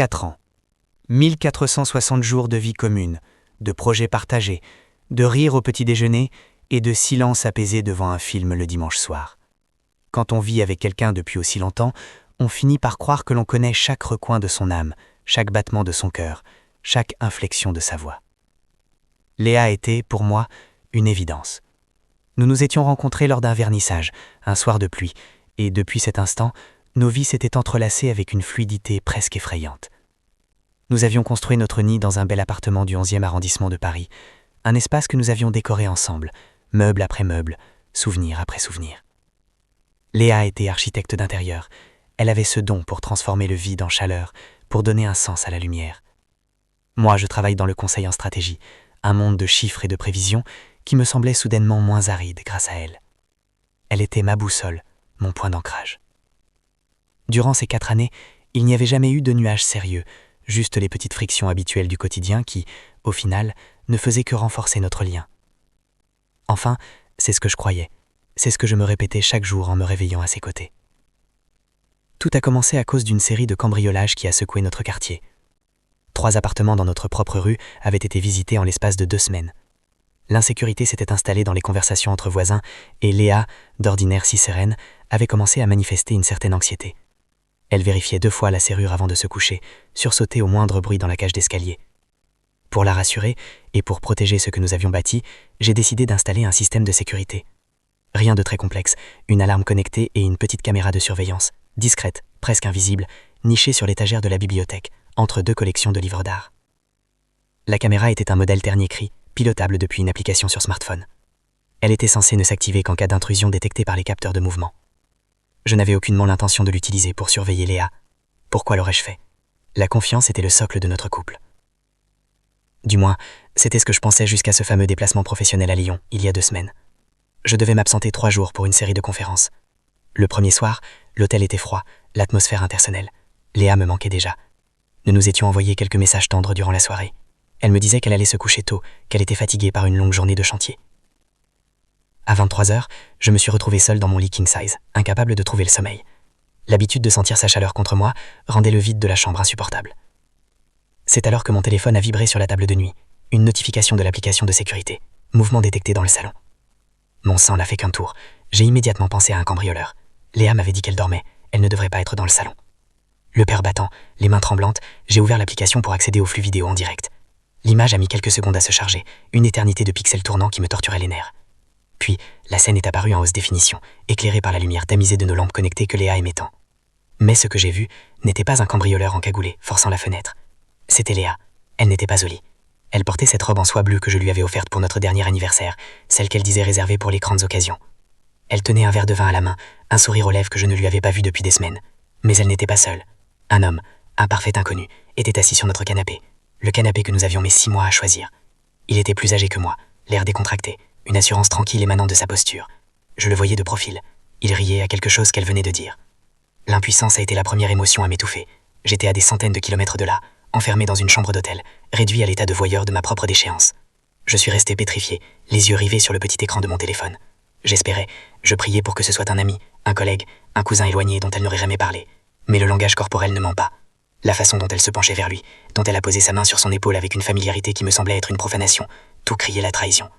4 ans. 1460 jours de vie commune, de projets partagés, de rire au petit déjeuner et de silence apaisé devant un film le dimanche soir. Quand on vit avec quelqu'un depuis aussi longtemps, on finit par croire que l'on connaît chaque recoin de son âme, chaque battement de son cœur, chaque inflexion de sa voix. Léa était, pour moi, une évidence. Nous nous étions rencontrés lors d'un vernissage, un soir de pluie, et depuis cet instant, nos vies s'étaient entrelacées avec une fluidité presque effrayante. Nous avions construit notre nid dans un bel appartement du 11e arrondissement de Paris, un espace que nous avions décoré ensemble, meuble après meuble, souvenir après souvenir. Léa était architecte d'intérieur. Elle avait ce don pour transformer le vide en chaleur, pour donner un sens à la lumière. Moi, je travaille dans le conseil en stratégie, un monde de chiffres et de prévisions qui me semblait soudainement moins aride grâce à elle. Elle était ma boussole, mon point d'ancrage. Durant ces 4 années, il n'y avait jamais eu de nuages sérieux, juste les petites frictions habituelles du quotidien qui, au final, ne faisaient que renforcer notre lien. Enfin, c'est ce que je croyais, c'est ce que je me répétais chaque jour en me réveillant à ses côtés. Tout a commencé à cause d'une série de cambriolages qui a secoué notre quartier. 3 appartements dans notre propre rue avaient été visités en l'espace de 2 semaines. L'insécurité s'était installée dans les conversations entre voisins et Léa, d'ordinaire si sereine, avait commencé à manifester une certaine anxiété. Elle vérifiait 2 fois la serrure avant de se coucher, sursautait au moindre bruit dans la cage d'escalier. Pour la rassurer et pour protéger ce que nous avions bâti, j'ai décidé d'installer un système de sécurité. Rien de très complexe, une alarme connectée et une petite caméra de surveillance, discrète, presque invisible, nichée sur l'étagère de la bibliothèque, entre 2 collections de livres d'art. La caméra était un modèle Ternier-Cri, pilotable depuis une application sur smartphone. Elle était censée ne s'activer qu'en cas d'intrusion détectée par les capteurs de mouvement. Je n'avais aucunement l'intention de l'utiliser pour surveiller Léa. Pourquoi l'aurais-je fait ? La confiance était le socle de notre couple. Du moins, c'était ce que je pensais jusqu'à ce fameux déplacement professionnel à Lyon, il y a 2 semaines. Je devais m'absenter 3 jours pour une série de conférences. Le premier soir, l'hôtel était froid, l'atmosphère impersonnelle. Léa me manquait déjà. Nous nous étions envoyés quelques messages tendres durant la soirée. Elle me disait qu'elle allait se coucher tôt, qu'elle était fatiguée par une longue journée de chantier. À 23h, je me suis retrouvé seul dans mon lit king size, incapable de trouver le sommeil. L'habitude de sentir sa chaleur contre moi rendait le vide de la chambre insupportable. C'est alors que mon téléphone a vibré sur la table de nuit, une notification de l'application de sécurité, mouvement détecté dans le salon. Mon sang n'a fait qu'un tour, j'ai immédiatement pensé à un cambrioleur. Léa m'avait dit qu'elle dormait, elle ne devrait pas être dans le salon. Le cœur battant, les mains tremblantes, j'ai ouvert l'application pour accéder au flux vidéo en direct. L'image a mis quelques secondes à se charger, une éternité de pixels tournants qui me torturaient les nerfs. Puis, la scène est apparue en haute définition, éclairée par la lumière tamisée de nos lampes connectées que Léa aimait tant. Mais ce que j'ai vu n'était pas un cambrioleur encagoulé, forçant la fenêtre. C'était Léa. Elle n'était pas au lit. Elle portait cette robe en soie bleue que je lui avais offerte pour notre dernier anniversaire, celle qu'elle disait réservée pour les grandes occasions. Elle tenait un verre de vin à la main, un sourire aux lèvres que je ne lui avais pas vu depuis des semaines. Mais elle n'était pas seule. Un homme, un parfait inconnu, était assis sur notre canapé. Le canapé que nous avions mis 6 mois à choisir. Il était plus âgé que moi, l'air décontracté, une assurance tranquille émanant de sa posture. Je le voyais de profil. Il riait à quelque chose qu'elle venait de dire. L'impuissance a été la première émotion à m'étouffer. J'étais à des centaines de kilomètres de là, enfermé dans une chambre d'hôtel, réduit à l'état de voyeur de ma propre déchéance. Je suis resté pétrifié, les yeux rivés sur le petit écran de mon téléphone. J'espérais, je priais pour que ce soit un ami, un collègue, un cousin éloigné dont elle n'aurait jamais parlé. Mais le langage corporel ne ment pas. La façon dont elle se penchait vers lui, dont elle a posé sa main sur son épaule avec une familiarité qui me semblait être une profanation, tout criait la trahison.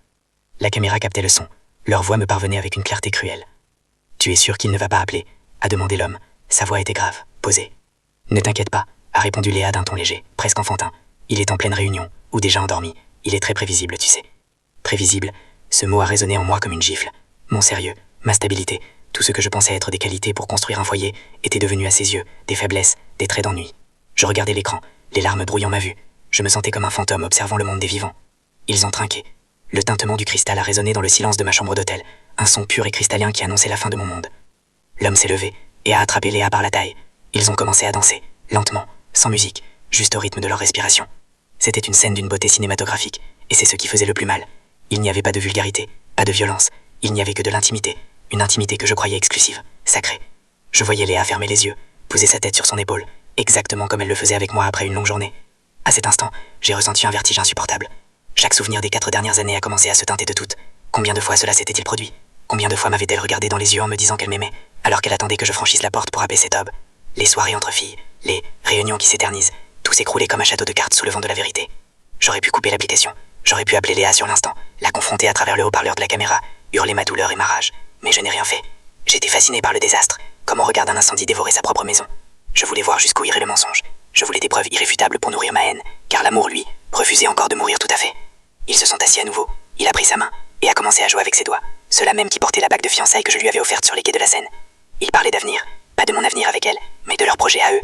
La caméra captait le son. Leur voix me parvenait avec une clarté cruelle. « Tu es sûr qu'il ne va pas appeler ?» a demandé l'homme. Sa voix était grave, posée. « Ne t'inquiète pas » a répondu Léa d'un ton léger, presque enfantin. « Il est en pleine réunion, ou déjà endormi. Il est très prévisible, tu sais. » Prévisible, ce mot a résonné en moi comme une gifle. Mon sérieux, ma stabilité, tout ce que je pensais être des qualités pour construire un foyer, était devenu à ses yeux des faiblesses, des traits d'ennui. Je regardais l'écran, les larmes brouillant ma vue. Je me sentais comme un fantôme observant le monde des vivants. Ils ont trinqué. Le tintement du cristal a résonné dans le silence de ma chambre d'hôtel, un son pur et cristallin qui annonçait la fin de mon monde. L'homme s'est levé et a attrapé Léa par la taille. Ils ont commencé à danser, lentement, sans musique, juste au rythme de leur respiration. C'était une scène d'une beauté cinématographique, et c'est ce qui faisait le plus mal. Il n'y avait pas de vulgarité, pas de violence, il n'y avait que de l'intimité, une intimité que je croyais exclusive, sacrée. Je voyais Léa fermer les yeux, poser sa tête sur son épaule, exactement comme elle le faisait avec moi après une longue journée. À cet instant, j'ai ressenti un vertige insupportable. Chaque souvenir des 4 dernières années a commencé à se teinter de toutes. Combien de fois cela s'était-il produit ? Combien de fois m'avait-elle regardé dans les yeux en me disant qu'elle m'aimait, alors qu'elle attendait que je franchisse la porte pour abaisser Tob ? Les soirées entre filles, les réunions qui s'éternisent, tout s'écrouler comme un château de cartes sous le vent de la vérité. J'aurais pu couper l'application, j'aurais pu appeler Léa sur l'instant, la confronter à travers le haut-parleur de la caméra, hurler ma douleur et ma rage, mais je n'ai rien fait. J'étais fasciné par le désastre, comme on regarde un incendie dévorer sa propre maison. Je voulais voir jusqu'où irait le mensonge. Je voulais des preuves irréfutables pour nourrir ma haine, car l'amour, lui, refusait encore de mourir tout à fait. Ils se sont assis à nouveau, il a pris sa main, et a commencé à jouer avec ses doigts, ceux-là même qui portaient la bague de fiançailles que je lui avais offerte sur les quais de la Seine. Il parlait d'avenir, pas de mon avenir avec elle, mais de leur projet à eux.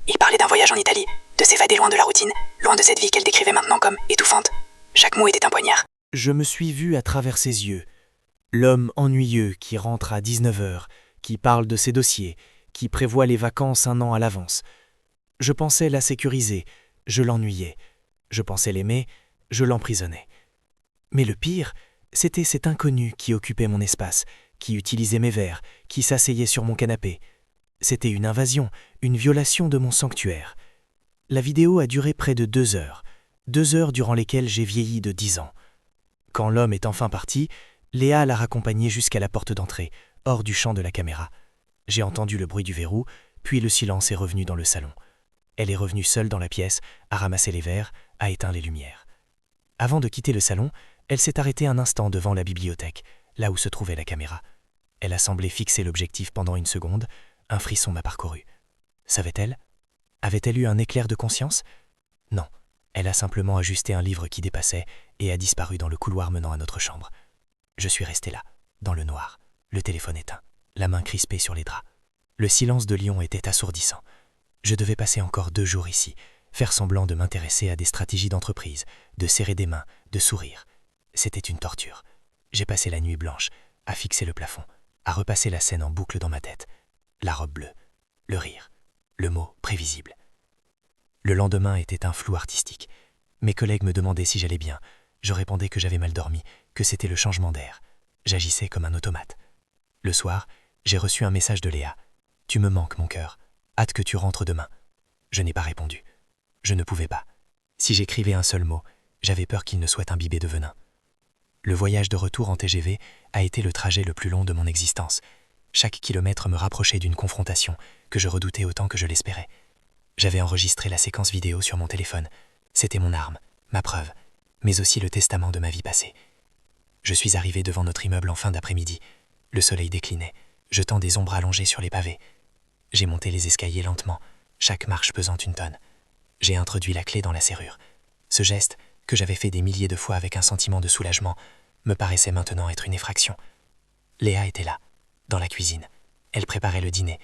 Il parlait d'un voyage en Italie, de s'évader loin de la routine, loin de cette vie qu'elle décrivait maintenant comme étouffante. Chaque mot était un poignard. Je me suis vu à travers ses yeux. L'homme ennuyeux qui rentre à 19h, qui parle de ses dossiers, qui prévoit les vacances 1 an à l'avance. Je pensais la sécuriser, je l'ennuyais. Je pensais l'aimer, je l'emprisonnais. Mais le pire, c'était cet inconnu qui occupait mon espace, qui utilisait mes verres, qui s'asseyait sur mon canapé. C'était une invasion, une violation de mon sanctuaire. La vidéo a duré près de 2 heures. 2 heures durant lesquelles j'ai vieilli de 10 ans. Quand l'homme est enfin parti, Léa l'a raccompagné jusqu'à la porte d'entrée, hors du champ de la caméra. J'ai entendu le bruit du verrou, puis le silence est revenu dans le salon. Elle est revenue seule dans la pièce, a ramassé les verres, a éteint les lumières. Avant de quitter le salon, elle s'est arrêtée un instant devant la bibliothèque, là où se trouvait la caméra. Elle a semblé fixer l'objectif pendant 1 seconde, un frisson m'a parcouru. Savait-elle ? Avait-elle eu un éclair de conscience ? Non, elle a simplement ajusté un livre qui dépassait et a disparu dans le couloir menant à notre chambre. Je suis resté là, dans le noir, le téléphone éteint, la main crispée sur les draps. Le silence de Lyon était assourdissant. Je devais passer encore 2 jours ici, faire semblant de m'intéresser à des stratégies d'entreprise, de serrer des mains, de sourire. C'était une torture. J'ai passé la nuit blanche, à fixer le plafond, à repasser la scène en boucle dans ma tête. La robe bleue, le rire, le mot prévisible. Le lendemain était un flou artistique. Mes collègues me demandaient si j'allais bien. Je répondais que j'avais mal dormi, que c'était le changement d'air. J'agissais comme un automate. Le soir, j'ai reçu un message de Léa. « Tu me manques, mon cœur. Hâte que tu rentres demain. » Je n'ai pas répondu. Je ne pouvais pas. Si j'écrivais un seul mot, j'avais peur qu'il ne soit imbibé de venin. Le voyage de retour en TGV a été le trajet le plus long de mon existence. Chaque kilomètre me rapprochait d'une confrontation que je redoutais autant que je l'espérais. J'avais enregistré la séquence vidéo sur mon téléphone. C'était mon arme, ma preuve, mais aussi le testament de ma vie passée. Je suis arrivé devant notre immeuble en fin d'après-midi. Le soleil déclinait, jetant des ombres allongées sur les pavés. J'ai monté les escaliers lentement, chaque marche pesant 1 tonne. J'ai introduit la clé dans la serrure. Ce geste, que j'avais fait des milliers de fois avec un sentiment de soulagement, me paraissait maintenant être une effraction. Léa était là, dans la cuisine. Elle préparait le dîner.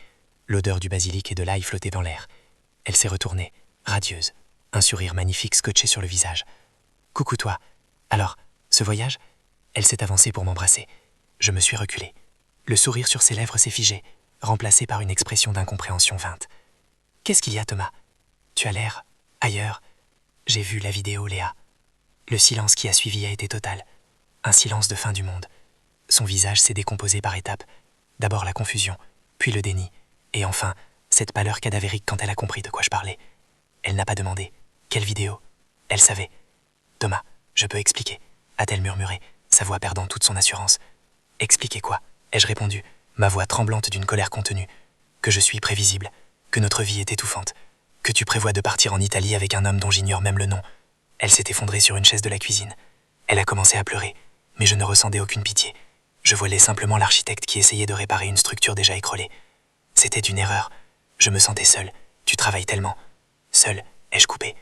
L'odeur du basilic et de l'ail flottait dans l'air. Elle s'est retournée, radieuse, un sourire magnifique scotché sur le visage. « Coucou toi. Alors, ce voyage ?» Elle s'est avancée pour m'embrasser. Je me suis reculé. Le sourire sur ses lèvres s'est figé, remplacé par une expression d'incompréhension feinte. « Qu'est-ce qu'il y a, Thomas ? Tu as l'air ailleurs. » J'ai vu la vidéo, Léa. Le silence qui a suivi a été total. Un silence de fin du monde. Son visage s'est décomposé par étapes. D'abord la confusion, puis le déni, et enfin, cette pâleur cadavérique quand elle a compris de quoi je parlais. Elle n'a pas demandé. Quelle vidéo ? Elle savait. « Thomas, je peux expliquer » a-t-elle murmuré, sa voix perdant toute son assurance. « Expliquer quoi ?» ai-je répondu, ma voix tremblante d'une colère contenue. « Que je suis prévisible, que notre vie est étouffante, que tu prévois de partir en Italie avec un homme dont j'ignore même le nom. » Elle s'est effondrée sur une chaise de la cuisine. Elle a commencé à pleurer, mais je ne ressentais aucune pitié. Je voyais simplement l'architecte qui essayait de réparer une structure déjà écrolée. C'était une erreur. Je me sentais seul. Tu travailles tellement. Seul, ai-je coupé.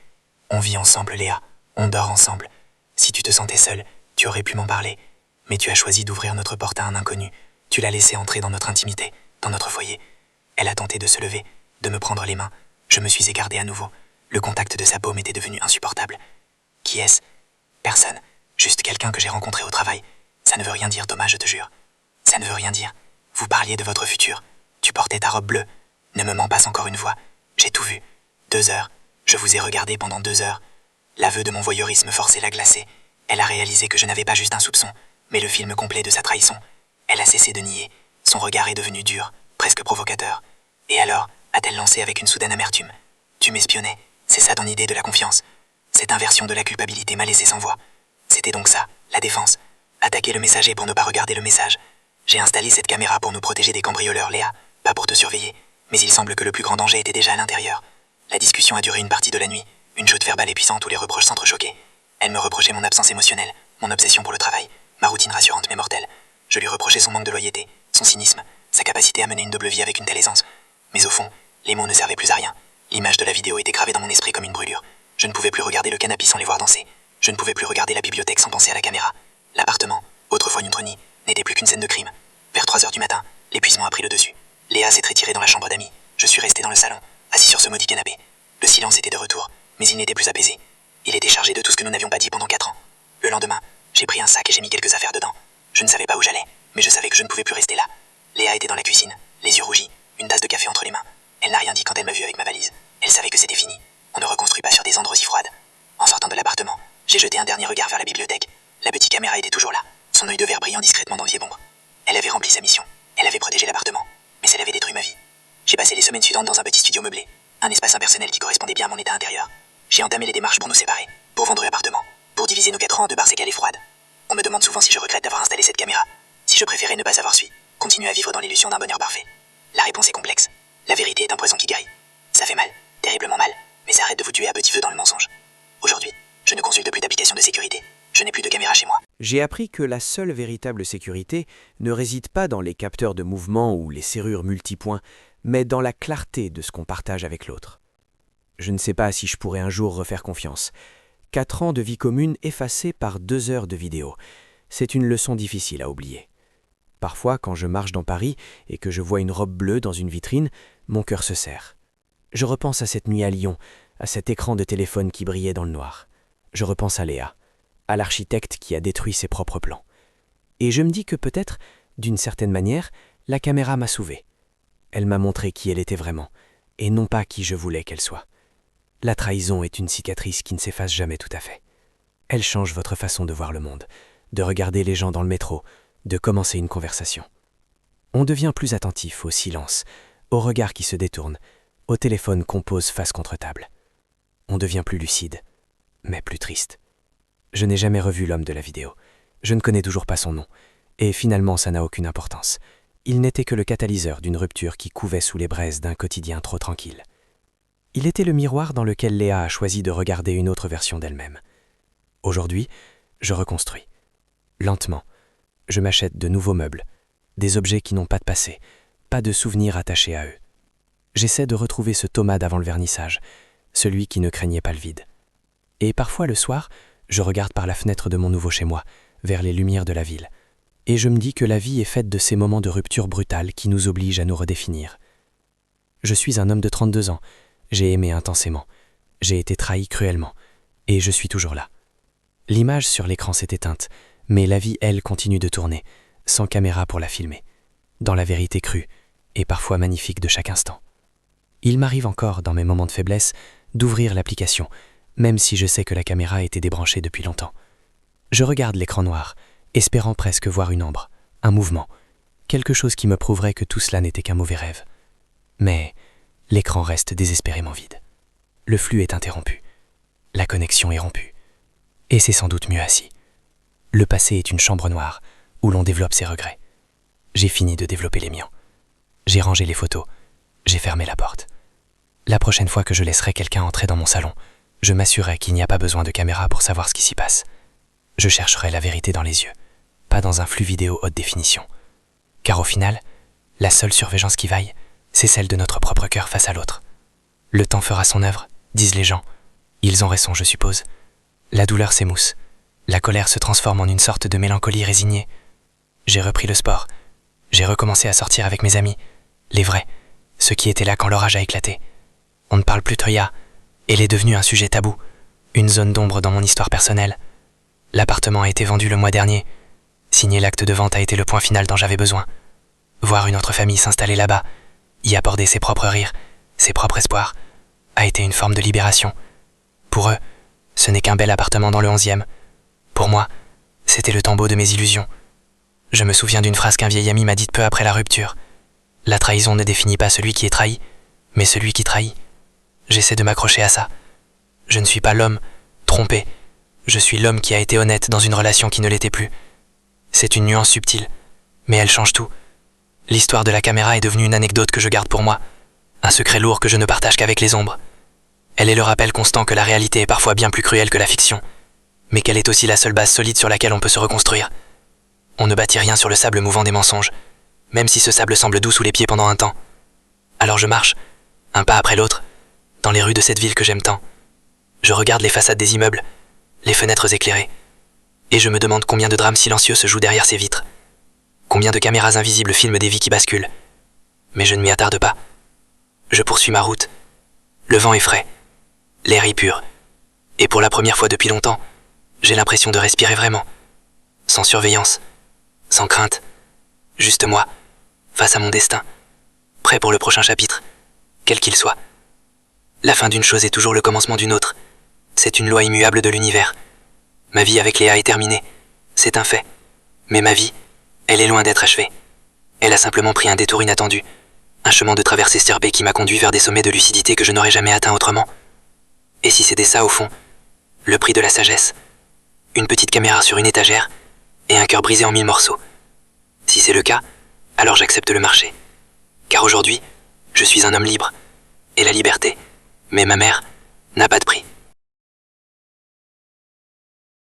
On vit ensemble, Léa. On dort ensemble. Si tu te sentais seul, tu aurais pu m'en parler. Mais tu as choisi d'ouvrir notre porte à un inconnu. Tu l'as laissé entrer dans notre intimité, dans notre foyer. Elle a tenté de se lever, de me prendre les mains. Je me suis écarté à nouveau. Le contact de sa paume était devenu insupportable. Qui est-ce ? Personne. Juste quelqu'un que j'ai rencontré au travail. Ça ne veut rien dire, Thomas, je te jure. Ça ne veut rien dire. Vous parliez de votre futur. Tu portais ta robe bleue. Ne me mens pas encore une fois. J'ai tout vu. 2 heures. Je vous ai regardé pendant 2 heures. L'aveu de mon voyeurisme forçait la glacée. Elle a réalisé que je n'avais pas juste un soupçon, mais le film complet de sa trahison. Elle a cessé de nier. Son regard est devenu dur, presque provocateur. Et alors, a-t-elle lancé avec une soudaine amertume. Tu m'espionnais. C'est ça ton idée de la confiance. Cette inversion de la culpabilité m'a laissé sans voix. C'était donc ça, la défense. Attaquer le messager pour ne pas regarder le message. J'ai installé cette caméra pour nous protéger des cambrioleurs, Léa, pas pour te surveiller. Mais il semble que le plus grand danger était déjà à l'intérieur. La discussion a duré une partie de la nuit, une joute verbale épuisante où les reproches s'entrechoquaient. Elle me reprochait mon absence émotionnelle, mon obsession pour le travail, ma routine rassurante mais mortelle. Je lui reprochais son manque de loyauté, son cynisme, sa capacité à mener une double vie avec une telle aisance. Mais au fond, les mots ne servaient plus à rien. L'image de la vidéo était gravée dans mon esprit comme une brûlure. Je ne pouvais plus regarder le canapé sans les voir danser. Je ne pouvais plus regarder la bibliothèque sans penser à la caméra. L'appartement, autrefois une trônie, n'était plus qu'une scène de crime. Vers 3 heures du matin, l'épuisement a pris le dessus. Léa s'est retirée dans la chambre d'amis. Je suis resté dans le salon, assis sur ce maudit canapé. Le silence était de retour, mais il n'était plus apaisé. Il était chargé de tout ce que nous n'avions pas dit pendant 4 ans. Le lendemain, j'ai pris un sac et j'ai mis quelques affaires dedans. Je ne savais pas où j'allais, mais je savais que je ne pouvais plus rester là. Léa était dans la cuisine, les yeux rougis, une tasse de café entre les mains. Elle n'a rien dit quand elle m'a vu avec ma valise. Elle savait que c'était fini. On ne reconstruit pas sur des cendres aussi froides. En sortant de l'appartement, j'ai jeté un dernier regard vers la bibliothèque. La petite caméra était toujours là, son œil de verre brillant discrètement dans le ombre. Elle avait rempli sa mission. Elle avait protégé l'appartement, mais elle avait détruit ma vie. J'ai passé les semaines suivantes dans un petit studio meublé, un espace impersonnel qui correspondait bien à mon état intérieur. J'ai entamé les démarches pour nous séparer, pour vendre l'appartement, pour diviser nos 4 ans en 2 barres égales et froides. On me demande souvent si je regrette d'avoir installé cette caméra, si je préférais ne pas avoir su, continuer à vivre dans l'illusion d'un bonheur parfait. La réponse est complexe. La vérité est un poison qui guérit. Ça fait mal, terriblement mal, mais ça arrête de vous tuer à petit feu dans le mensonge. Aujourd'hui, je ne consulte plus d'application de sécurité. Je n'ai plus de caméra chez moi. J'ai appris que la seule véritable sécurité ne réside pas dans les capteurs de mouvement ou les serrures multipoints, mais dans la clarté de ce qu'on partage avec l'autre. Je ne sais pas si je pourrais un jour refaire confiance. 4 ans de vie commune effacés par 2 heures de vidéo. C'est une leçon difficile à oublier. Parfois, quand je marche dans Paris et que je vois une robe bleue dans une vitrine, mon cœur se serre. Je repense à cette nuit à Lyon, à cet écran de téléphone qui brillait dans le noir. Je repense à Léa, à l'architecte qui a détruit ses propres plans. Et je me dis que peut-être, d'une certaine manière, la caméra m'a sauvé. Elle m'a montré qui elle était vraiment, et non pas qui je voulais qu'elle soit. La trahison est une cicatrice qui ne s'efface jamais tout à fait. Elle change votre façon de voir le monde, de regarder les gens dans le métro, de commencer une conversation. On devient plus attentif au silence, au regard qui se détourne, au téléphone qu'on pose face contre table. On devient plus lucide, mais plus triste. Je n'ai jamais revu l'homme de la vidéo. Je ne connais toujours pas son nom. Et finalement, ça n'a aucune importance. Il n'était que le catalyseur d'une rupture qui couvait sous les braises d'un quotidien trop tranquille. Il était le miroir dans lequel Léa a choisi de regarder une autre version d'elle-même. Aujourd'hui, je reconstruis. Lentement, je m'achète de nouveaux meubles, des objets qui n'ont pas de passé, pas de souvenirs attachés à eux. J'essaie de retrouver ce Thomas d'avant le vernissage, celui qui ne craignait pas le vide. Et parfois le soir, je regarde par la fenêtre de mon nouveau chez-moi, vers les lumières de la ville, et je me dis que la vie est faite de ces moments de rupture brutale qui nous obligent à nous redéfinir. Je suis un homme de 32 ans, j'ai aimé intensément, j'ai été trahi cruellement, et je suis toujours là. L'image sur l'écran s'est éteinte, mais la vie, elle, continue de tourner, sans caméra pour la filmer, dans la vérité crue, et parfois magnifique de chaque instant. Il m'arrive encore, dans mes moments de faiblesse, d'ouvrir l'application, même si je sais que la caméra a été débranchée depuis longtemps. Je regarde l'écran noir, espérant presque voir une ombre, un mouvement, quelque chose qui me prouverait que tout cela n'était qu'un mauvais rêve. Mais l'écran reste désespérément vide. Le flux est interrompu. La connexion est rompue. Et c'est sans doute mieux ainsi. Le passé est une chambre noire, où l'on développe ses regrets. J'ai fini de développer les miens. J'ai rangé les photos. J'ai fermé la porte. La prochaine fois que je laisserai quelqu'un entrer dans mon salon, je m'assurerai qu'il n'y a pas besoin de caméra pour savoir ce qui s'y passe. Je chercherai la vérité dans les yeux, pas dans un flux vidéo haute définition. Car au final, la seule surveillance qui vaille, c'est celle de notre propre cœur face à l'autre. Le temps fera son œuvre, disent les gens. Ils ont raison, je suppose. La douleur s'émousse. La colère se transforme en une sorte de mélancolie résignée. J'ai repris le sport. J'ai recommencé à sortir avec mes amis. Les vrais, ceux qui étaient là quand l'orage a éclaté. On ne parle plus de Troya. Elle est devenue un sujet tabou, une zone d'ombre dans mon histoire personnelle. L'appartement a été vendu le mois dernier. Signer l'acte de vente a été le point final dont j'avais besoin. Voir une autre famille s'installer là-bas, y aborder ses propres rires, ses propres espoirs, a été une forme de libération. Pour eux, ce n'est qu'un bel appartement dans le 11e. Pour moi, c'était le tombeau de mes illusions. Je me souviens d'une phrase qu'un vieil ami m'a dite peu après la rupture. La trahison ne définit pas celui qui est trahi, mais celui qui trahit. J'essaie de m'accrocher à ça. Je ne suis pas l'homme trompé. Je suis l'homme qui a été honnête dans une relation qui ne l'était plus. C'est une nuance subtile, mais elle change tout. L'histoire de la caméra est devenue une anecdote que je garde pour moi, un secret lourd que je ne partage qu'avec les ombres. Elle est le rappel constant que la réalité est parfois bien plus cruelle que la fiction, mais qu'elle est aussi la seule base solide sur laquelle on peut se reconstruire. On ne bâtit rien sur le sable mouvant des mensonges, même si ce sable semble doux sous les pieds pendant un temps. Alors je marche, un pas après l'autre, dans les rues de cette ville que j'aime tant. Je regarde les façades des immeubles, les fenêtres éclairées, et je me demande combien de drames silencieux se jouent derrière ces vitres. Combien de caméras invisibles filment des vies qui basculent. Mais je ne m'y attarde pas. Je poursuis ma route. Le vent est frais, l'air est pur, et pour la première fois depuis longtemps, j'ai l'impression de respirer vraiment, sans surveillance, sans crainte, juste moi, face à mon destin, prêt pour le prochain chapitre, quel qu'il soit. La fin d'une chose est toujours le commencement d'une autre. C'est une loi immuable de l'univers. Ma vie avec Léa est terminée, c'est un fait. Mais ma vie, elle est loin d'être achevée. Elle a simplement pris un détour inattendu, un chemin de traversée escarpé qui m'a conduit vers des sommets de lucidité que je n'aurais jamais atteints autrement. Et si c'était ça au fond, le prix de la sagesse, une petite caméra sur une étagère et un cœur brisé en 1000 morceaux. Si c'est le cas, alors j'accepte le marché. Car aujourd'hui, je suis un homme libre. Et la liberté, mais ma mère, n'a pas de prix.